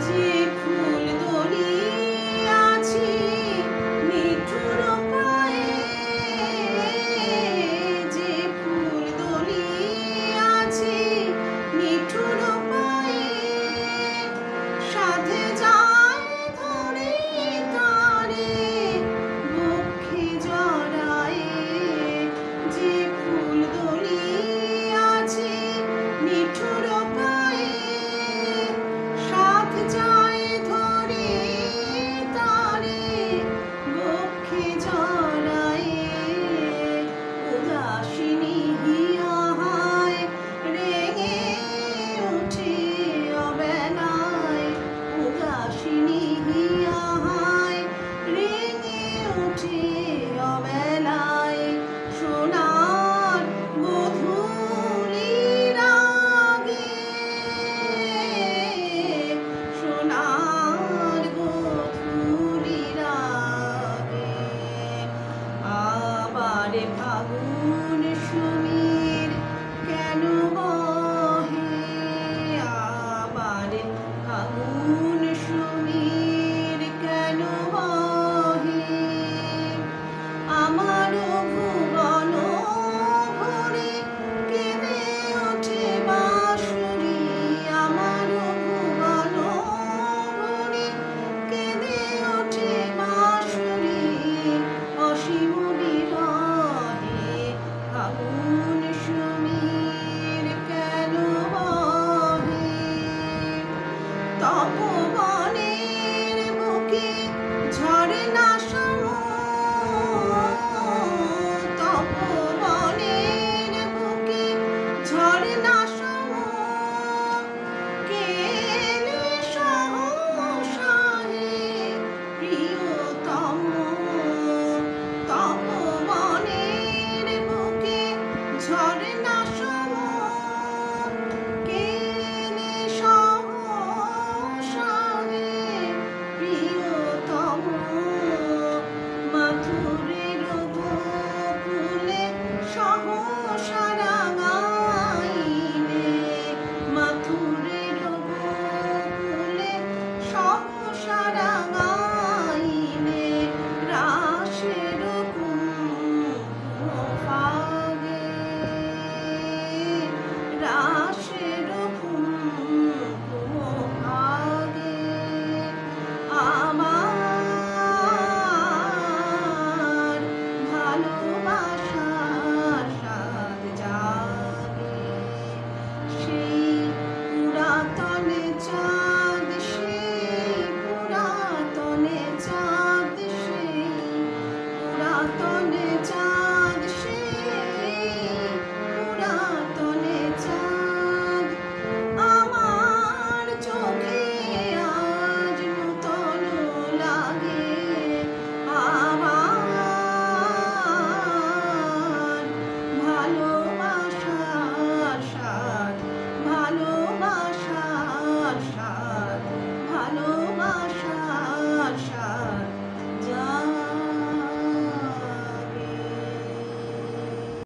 যে ফুল দলিয়াছি নিঠুর পায়ে, যে ফুল দলিয়াছি নিঠুর পায়ে, সাথে যায় ধরে তারে বক্ষে জড়ায়ে। যে ফুল দলিয়াছি নিঠুর পায়ে, সাথ যায় ধরে তারে বক্ষে জড়ায়ে। উদাসিনী হিয়ায় রেঙে ওঠে অবেলায়, উদাসিনী হিয়ায় রেঙে ওঠে অবেলায়। সোনার গোধূলির আগে, সোনার গোধূলির আগে, আবার ফাগুন সমীর কেন বহে, আবার ফাগুন সমীর কেন বহে। আমার ভুবন ভরে কেঁদে ওঠে বাঁশরি, আমার ভুবন ভরে কেঁদে ওঠে বাঁশরি। অসীম বিরহে ফাগুন সমীর কেন বহে। তপ